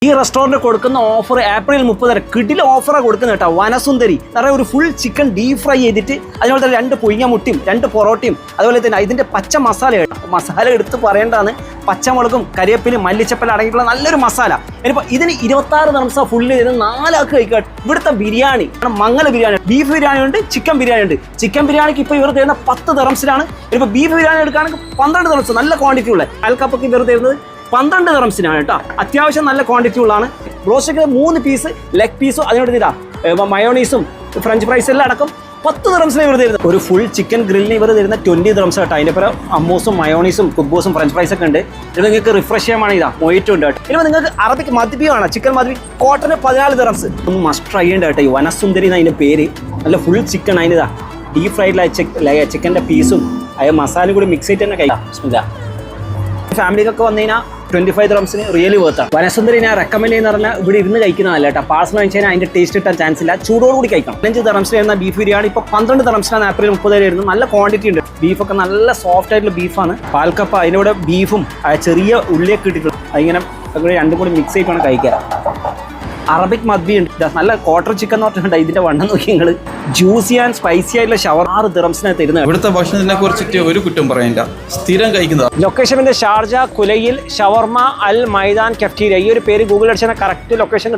ഈ റെസ്റ്റോറൻറ്റ് കൊടുക്കുന്ന offer April 30 വരെ കിടില ഓഫറാണ് കൊടുക്കുന്നത് കേട്ടോ. വനസുന്ദരി നിറയെ ഒരു ഫുൾ ചിക്കൻ ഡീപ് ഫ്രൈ ചെയ്തിട്ട് അതുപോലെ തന്നെ 2 പുഴുങ്ങ മുട്ടയും 2 പൊറോട്ടയും അതുപോലെ തന്നെ ഇതിൻ്റെ പച്ച മസാല മസാല എടുത്ത് പറയേണ്ടതാണ്. പച്ചമുളകും കരിവേപ്പിലും മല്ലിച്ചപ്പലും അടങ്ങിയിട്ടുള്ള നല്ലൊരു മസാല. ഇനിയിപ്പോൾ ഇതിന് 26 ദിർഹംസാ ഫുള്ള് ചെയ്ത് 4 ആൾക്ക് കഴിക്കാം. ഇവിടുത്തെ ബിരിയാണി മംഗല ബിരിയാണി, ബീഫ് ബിരിയാണി ഉണ്ട്, ചിക്കൻ ബിരിയാണി ഉണ്ട്. ചിക്കൻ ബിരിയാണിക്ക് ഇപ്പോൾ ഇവർ തരുന്ന 10 ദിർഹംസിലാണ്. ഇനിയിപ്പോൾ ബീഫ് ബിരിയാണി എടുക്കുകയാണെങ്കിൽ 12 ദിർഹംസ്, നല്ല ക്വാണ്ടിറ്റി ഉള്ള അൽക്കപ്പൊക്കെ ഇവർ തരുന്നത് 12 ദിർഹംസിനാണ് കേട്ടോ. അത്യാവശ്യം നല്ല ക്വാണ്ടിറ്റി ഉള്ളതാണ്. ബ്രോസ്റ്റൊക്കെ 3 പീസ് ലെഗ് പീസും അതിനോട് ഇതാ മയോണീസും ഫ്രഞ്ച് ഫ്രൈസ് എല്ലാം അടക്കം 10 ദിർഹംസിന് ഇവർ തരുന്നത്. ഒരു ഫുൾ ചിക്കൻ ഗ്രില്ലിന് ഇവർ തരുന്ന 20 ദിർഹംസ് കേട്ടോ. അതിൻ്റെ പുറം അമ്മൂസും മയോണീസും കുബ്ബൂസും ഫ്രഞ്ച് ഫ്രൈസ് ഒക്കെ ഉണ്ട്. ഇത് നിങ്ങൾക്ക് റിഫ്രഷ് ചെയ്യാൻ ഇതാ മൊയ്റ്റും ഉണ്ട് കേട്ടോ. ഇനിയിപ്പോൾ നിങ്ങൾക്ക് അറബിക് മദ്ബി ആണ്, ചിക്കൻ മദ്ബി കോട്ടന് 14 ദിർഹംസ്. ഒന്ന് മസ്റ്റ് ട്രൈ ചെയ്യേണ്ട കേട്ടോ. ഈ വനസുന്ദരി എന്നതിൻ്റെ പേര്. നല്ല ഫുൾ ചിക്കൻ അതിനിതാ ഡീപ് ഫ്രൈഡിലായ ചിക്കൻ്റെ പീസും അയ മസാലയും കൂടി മിക്സ് ചെയ്തിട്ട് തന്നെ കഴിക്കാം. ഫാമിലിക്കൊക്കെ വന്നു കഴിഞ്ഞാൽ 25 ദിർഹംസിന് റിയലി വേർത്താണ്. വനസുന്ദരി ഞാൻ റെക്കമെൻഡ് ചെയ്യുന്ന പറഞ്ഞാൽ ഇവിടെ ഇരുന്ന് കഴിക്കുന്നതല്ല കേട്ടോ. പാഴ്സൽ വാങ്ങിച്ചു കഴിഞ്ഞാൽ അതിൻ്റെ ടേസ്റ്റ് കിട്ടാൻ ചാൻസ് ഇല്ല. ചൂടോടുകൂടി കഴിക്കണം. 5 ദിർഹംസിന് വരുന്ന ബീഫ് ബിരിയാണി ഇപ്പോൾ 12 ദിർഹംസിനാണ് ഏപ്രിൽ 30 വരെ വരുന്നത്. നല്ല ക്വാണ്ടിറ്റി ഉണ്ട്. ബീഫൊക്കെ നല്ല സോഫ്റ്റ് ആയിട്ടുള്ള ബീഫാണ്. പാൽക്കപ്പ അതിനൂടെ ബീഫും ചെറിയ ഉള്ളിയൊക്കെ ഇട്ടിട്ടുണ്ട്. അതിങ്ങനെ രണ്ടും കൂടി മിക്സ് ചെയ്തിട്ടാണ് കഴിക്കുക. അറബിക് മദ്ബി ഉണ്ട്, നല്ല ക്വാർട്ടർ ചിക്കൻ എന്ന് പറഞ്ഞിട്ടുണ്ട്. ഇതിന്റെ വണ്ണം നോക്കി നിങ്ങൾ. ജ്യൂസി ആൻഡ് സ്പൈസി ആയിട്ടുള്ള ഷവർ 6 ദിർഹംസിന് തരുന്നത്. ഇവിടുത്തെ ഭക്ഷണത്തിനെ കുറിച്ചിട്ട് ഒരു കുറ്റം പറയണ്ട, സ്ഥിരം കഴിക്കുന്നത്. ലൊക്കേഷൻ ഷാർജ കുലയിൽ ഷവർമ അൽ മൈദാൻ കഫ്റ്റീരിയ. ഈ ഒരു പേര് ഗൂഗിൾ അടിച്ചാൽ കറക്റ്റ് ലൊക്കേഷൻ